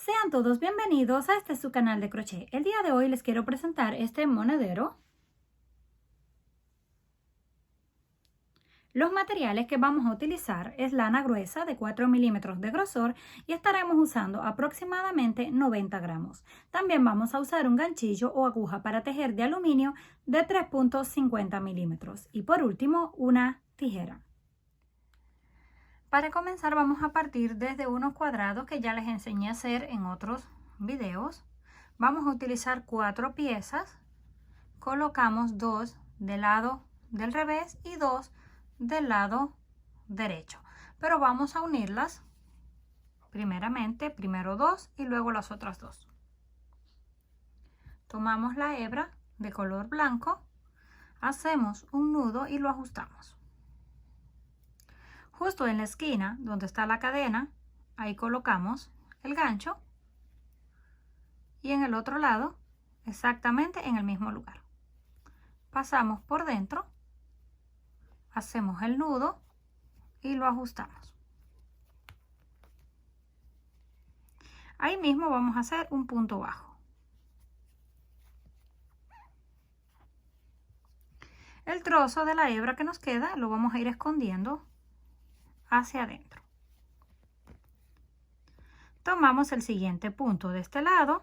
Sean todos bienvenidos a este su canal de crochet. El día de hoy les quiero presentar este monedero. Los materiales que vamos a utilizar es lana gruesa de 4 milímetros de grosor y estaremos usando aproximadamente 90 gramos. También vamos a usar un ganchillo o aguja para tejer de aluminio de 3.50 milímetros y por último una tijera. Para comenzar vamos a partir desde unos cuadrados que ya les enseñé a hacer en otros videos. Vamos a utilizar 4 piezas, colocamos 2 del lado del revés y 2 del lado derecho, pero vamos a unirlas primeramente, primero 2 y luego las otras 2. Tomamos la hebra de color blanco, hacemos un nudo y lo ajustamos. Justo en la esquina donde está la cadena, ahí colocamos el gancho y en el otro lado, exactamente en el mismo lugar. Pasamos por dentro, hacemos el nudo y lo ajustamos. Ahí mismo vamos a hacer un punto bajo. El trozo de la hebra que nos queda lo vamos a ir escondiendo hacia adentro. Tomamos el siguiente punto de este lado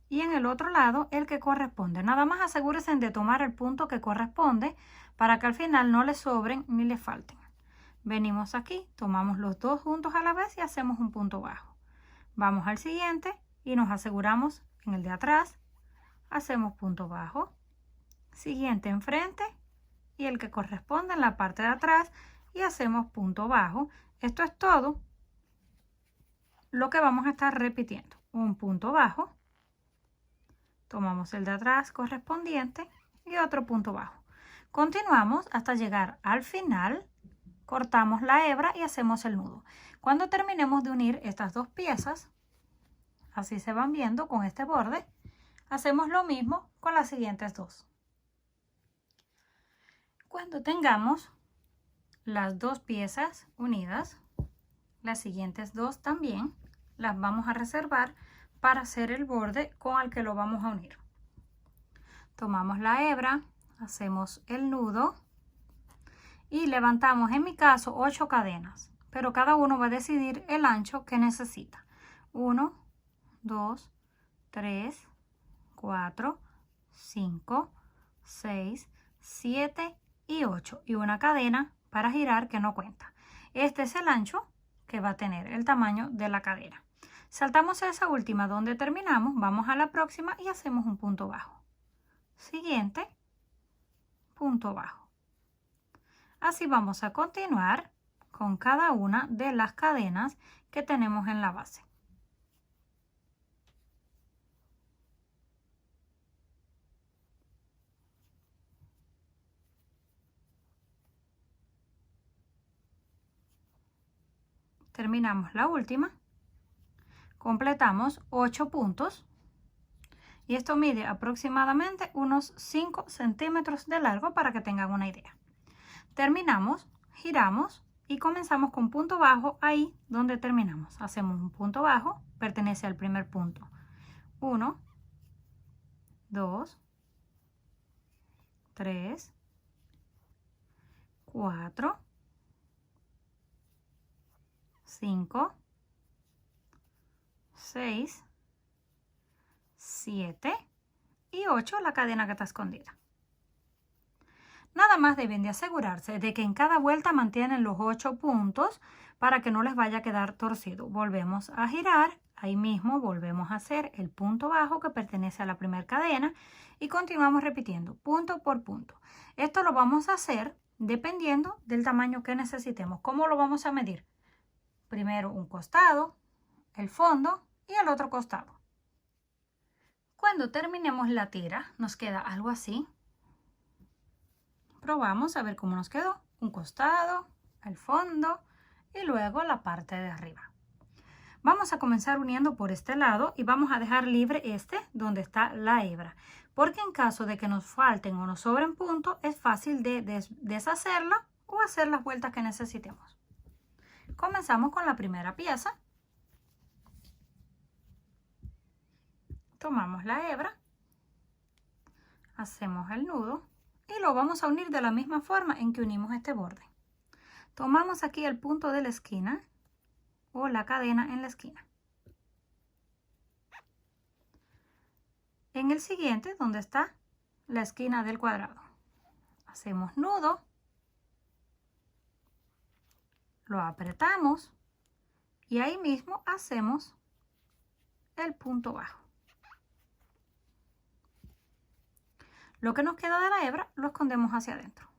y en el otro lado el que corresponde. Nada más asegúrense de tomar el punto que corresponde para que al final no le sobren ni le falten. Venimos aquí, tomamos los dos juntos a la vez y hacemos un punto bajo. Vamos al siguiente y nos aseguramos en el de atrás, hacemos punto bajo, siguiente enfrente y el que corresponde en la parte de atrás y hacemos punto bajo. Esto es todo lo que vamos a estar repitiendo. Un punto bajo, tomamos el de atrás correspondiente y otro punto bajo. Continuamos hasta llegar al final, cortamos la hebra y hacemos el nudo. Cuando terminemos de unir estas dos piezas, así se van viendo con este borde, hacemos lo mismo con las siguientes dos. Cuando tengamos las dos piezas unidas, las siguientes dos también las vamos a reservar para hacer el borde con el que lo vamos a unir. Tomamos la hebra, hacemos el nudo y levantamos, en mi caso, 8 cadenas, pero cada uno va a decidir el ancho que necesita. 1, 2, 3, 4, 5, 6, 7 y 8 y una cadena para girar que no cuenta. Este es el ancho que va a tener el tamaño de la cadena. Saltamos a esa última donde terminamos, vamos a la próxima y hacemos un punto bajo. Siguiente, punto bajo. Así vamos a continuar con cada una de las cadenas que tenemos en la base. Terminamos la última, completamos 8 puntos y esto mide aproximadamente unos 5 centímetros de largo para que tengan una idea. Terminamos, giramos y comenzamos con punto bajo ahí donde terminamos. Hacemos un punto bajo, pertenece al primer punto. 1, 2, 3, 4, 5, 6, 7 y 8 la cadena que está escondida. Nada más deben de asegurarse de que en cada vuelta mantienen los 8 puntos para que no les vaya a quedar torcido. Volvemos a girar, ahí mismo volvemos a hacer el punto bajo que pertenece a la primera cadena y continuamos repitiendo punto por punto. Esto lo vamos a hacer dependiendo del tamaño que necesitemos. ¿Cómo lo vamos a medir? Primero un costado, el fondo y el otro costado. Cuando terminemos la tira nos queda algo así. Probamos a ver cómo nos quedó. Un costado, el fondo y luego la parte de arriba. Vamos a comenzar uniendo por este lado y vamos a dejar libre este donde está la hebra. Porque en caso de que nos falten o nos sobren puntos, es fácil de deshacerla o hacer las vueltas que necesitemos. Comenzamos con la primera pieza. tomamos la hebra, hacemos el nudo y lo vamos a unir de la misma forma en que unimos este borde. Tomamos aquí el punto de la esquina o la cadena en la esquina. En el siguiente, donde está la esquina del cuadrado, hacemos nudo, lo apretamos y ahí mismo hacemos el punto bajo. Lo que nos queda de la hebra lo escondemos hacia adentro.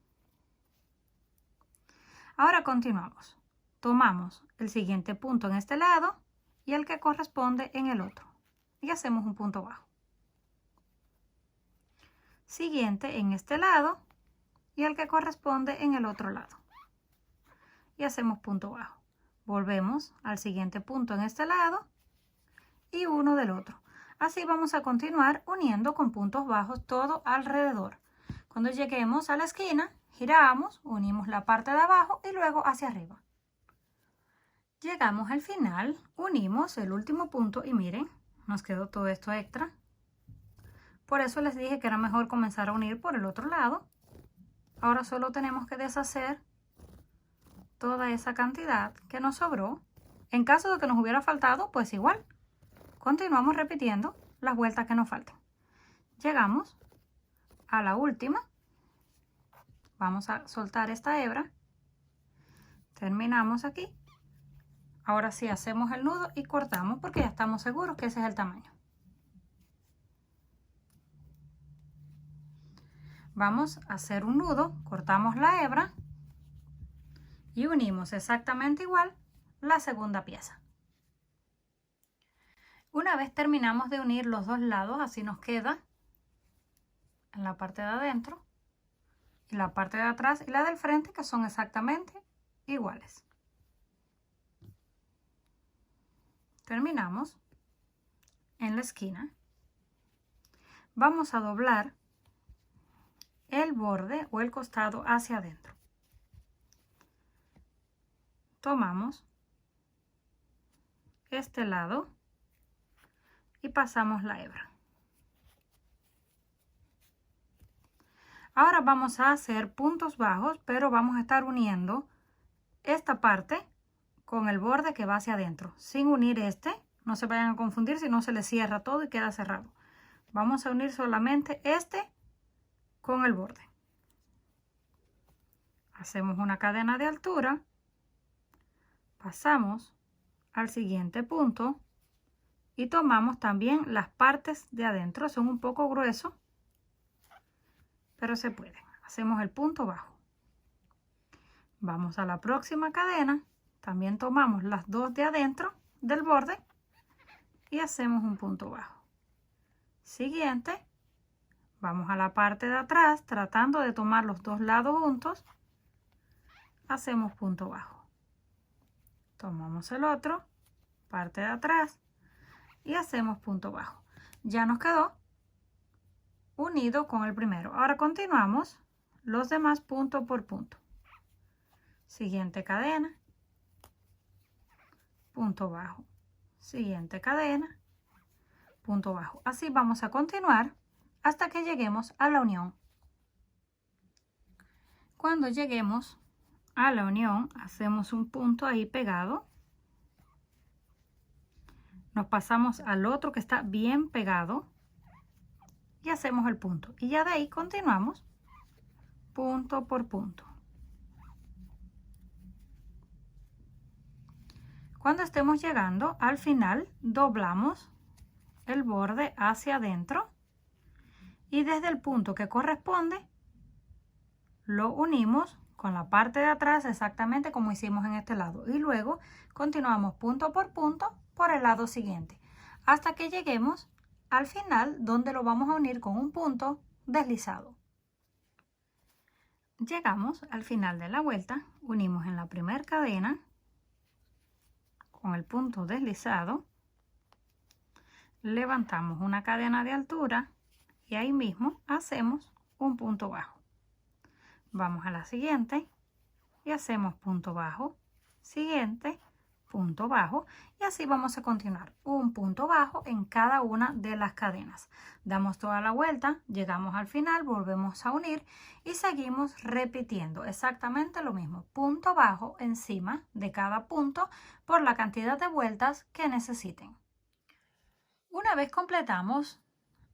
Ahora continuamos. Tomamos el siguiente punto en este lado y el que corresponde en el otro y hacemos un punto bajo. Siguiente en este lado y el que corresponde en el otro lado y hacemos punto bajo. Volvemos al siguiente punto en este lado y uno del otro. Así vamos a continuar uniendo con puntos bajos todo alrededor. Cuando lleguemos a la esquina, giramos, unimos la parte de abajo y luego hacia arriba. Llegamos al final, unimos el último punto y miren, nos quedó todo esto extra. Por eso les dije que era mejor comenzar a unir por el otro lado. Ahora solo tenemos que deshacer toda esa cantidad que nos sobró. En caso de que nos hubiera faltado, pues igual. Continuamos repitiendo las vueltas que nos faltan. Llegamos a la última. Vamos a soltar esta hebra. Terminamos aquí. Ahora sí hacemos el nudo y cortamos porque ya estamos seguros que ese es el tamaño. Vamos a hacer un nudo, cortamos la hebra y unimos exactamente igual la segunda pieza. Una vez terminamos de unir los dos lados, así nos queda en la parte de adentro y la parte de atrás y la del frente, que son exactamente iguales. Terminamos en la esquina. Vamos a doblar el borde o el costado hacia adentro. Tomamos este lado y pasamos la hebra. Ahora vamos a hacer puntos bajos, pero vamos a estar uniendo esta parte con el borde que va hacia adentro, sin unir este. No se vayan a confundir, si no se les cierra todo y queda cerrado. Vamos a unir solamente este con el borde. Hacemos una cadena de altura, pasamos al siguiente punto y tomamos también las partes de adentro. Son un poco gruesos, pero se puede. Hacemos el punto bajo. Vamos a la próxima cadena, también tomamos las dos de adentro del borde y hacemos un punto bajo. Siguiente, vamos a la parte de atrás tratando de tomar los dos lados juntos, hacemos punto bajo. Tomamos el otro, parte de atrás y hacemos punto bajo. Ya nos quedó unido con el primero. Ahora continuamos los demás punto por punto. Siguiente cadena, punto bajo. Siguiente cadena, punto bajo. Así vamos a continuar hasta que lleguemos a la unión. Cuando lleguemos a la unión, hacemos un punto ahí pegado. Nos pasamos al otro que está bien pegado y hacemos el punto. Y ya de ahí continuamos punto por punto. Cuando estemos llegando al final, doblamos el borde hacia adentro y desde el punto que corresponde lo unimos con la parte de atrás exactamente como hicimos en este lado. Y luego continuamos punto por el lado siguiente hasta que lleguemos al final, donde lo vamos a unir con un punto deslizado. Llegamos al final de la vuelta, unimos en la primera cadena con el punto deslizado, levantamos una cadena de altura y ahí mismo hacemos un punto bajo. Vamos a la siguiente y hacemos punto bajo, siguiente, punto bajo y así vamos a continuar. Un punto bajo en cada una de las cadenas. Damos toda la vuelta, llegamos al final, volvemos a unir y seguimos repitiendo exactamente lo mismo. Punto bajo encima de cada punto por la cantidad de vueltas que necesiten. Una vez completamos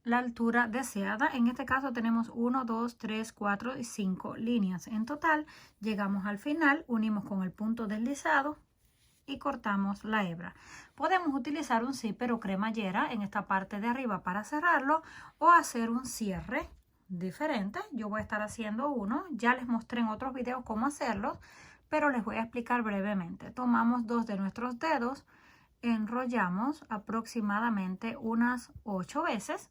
la altura deseada, en este caso tenemos 1, 2, 3, 4 y 5 líneas en total. Llegamos al final, unimos con el punto deslizado y cortamos la hebra. Podemos utilizar un zipper o cremallera en esta parte de arriba para cerrarlo o hacer un cierre diferente. Yo voy a estar haciendo uno, ya les mostré en otros videos cómo hacerlo, pero les voy a explicar brevemente. Tomamos 2 de nuestros dedos, enrollamos aproximadamente unas 8 veces,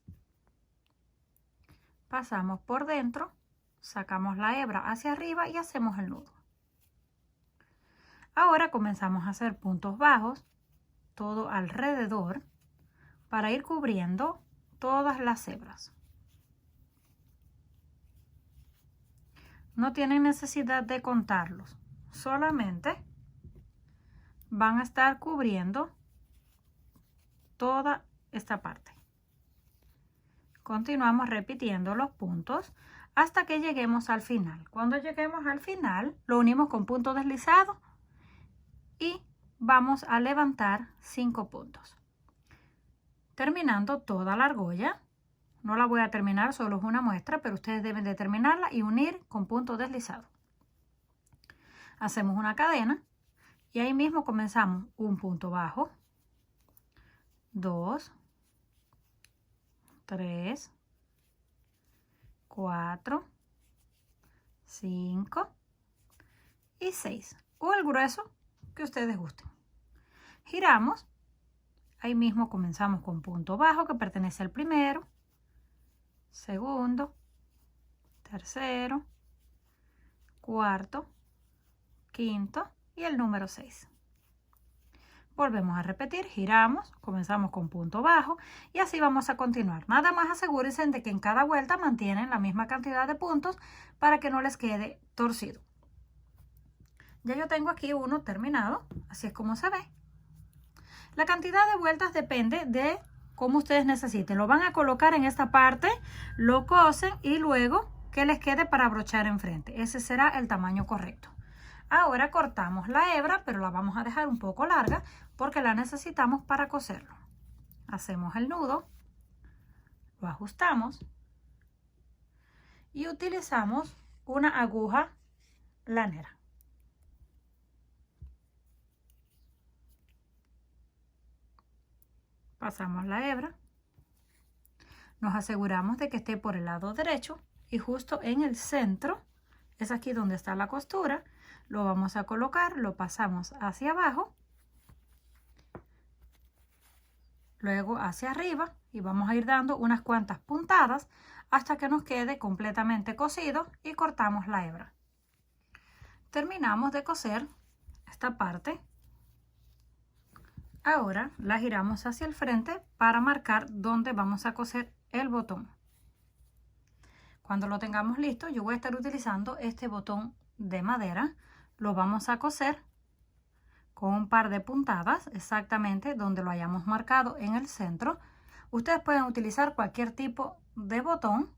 pasamos por dentro, sacamos la hebra hacia arriba y hacemos el nudo. Ahora comenzamos a hacer puntos bajos todo alrededor para ir cubriendo todas las hebras. No tienen necesidad de contarlos, solamente van a estar cubriendo toda esta parte. Continuamos repitiendo los puntos hasta que lleguemos al final. Cuando lleguemos al final, lo unimos con punto deslizado y vamos a levantar 5 puntos. Terminando toda la argolla, no la voy a terminar, solo es una muestra, pero ustedes deben de terminarla y unir con punto deslizado. Hacemos una cadena y ahí mismo comenzamos un punto bajo, 2, 3, 4, 5 y 6, o el grueso que ustedes gusten. Giramos, ahí mismo comenzamos con punto bajo que pertenece al primero, segundo, tercero, cuarto, quinto y el número 6. Volvemos a repetir, giramos, comenzamos con punto bajo y así vamos a continuar. Nada más asegúrense de que en cada vuelta mantienen la misma cantidad de puntos para que no les quede torcido. Ya yo tengo aquí uno terminado, así es como se ve. La cantidad de vueltas depende de cómo ustedes necesiten. Lo van a colocar en esta parte, lo cosen y luego que les quede para brochar enfrente. Ese será el tamaño correcto. Ahora cortamos la hebra, pero la vamos a dejar un poco larga porque la necesitamos para coserlo. Hacemos el nudo, lo ajustamos y utilizamos una aguja lanera. Pasamos la hebra, nos aseguramos de que esté por el lado derecho y justo en el centro, es aquí donde está la costura, lo vamos a colocar, lo pasamos hacia abajo, luego hacia arriba y vamos a ir dando unas cuantas puntadas hasta que nos quede completamente cosido y cortamos la hebra. Terminamos de coser esta parte. Ahora la giramos hacia el frente para marcar dónde vamos a coser el botón. Cuando lo tengamos listo, yo voy a estar utilizando este botón de madera. Lo vamos a coser con un par de puntadas exactamente donde lo hayamos marcado en el centro. Ustedes pueden utilizar cualquier tipo de botón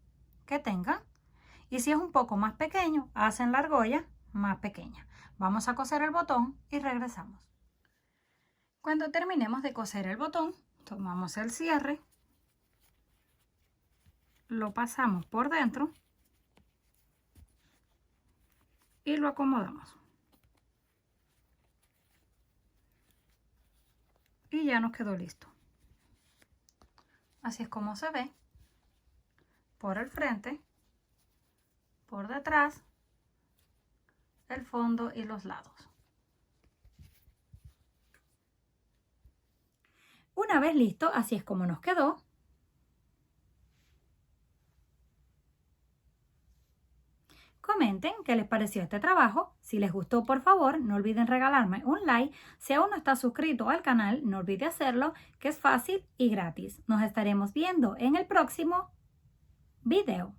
que tengan y si es un poco más pequeño, hacen la argolla más pequeña. Vamos a coser el botón y regresamos. Cuando terminemos de coser el botón, tomamos el cierre, lo pasamos por dentro y lo acomodamos. Y ya nos quedó listo. Así es como se ve por el frente, por detrás, el fondo y los lados. Una vez listo, así es como nos quedó. Comenten qué les pareció este trabajo. Si les gustó, por favor, no olviden regalarme un like. Si aún no estás suscrito al canal, no olvide hacerlo, que es fácil y gratis. Nos estaremos viendo en el próximo video.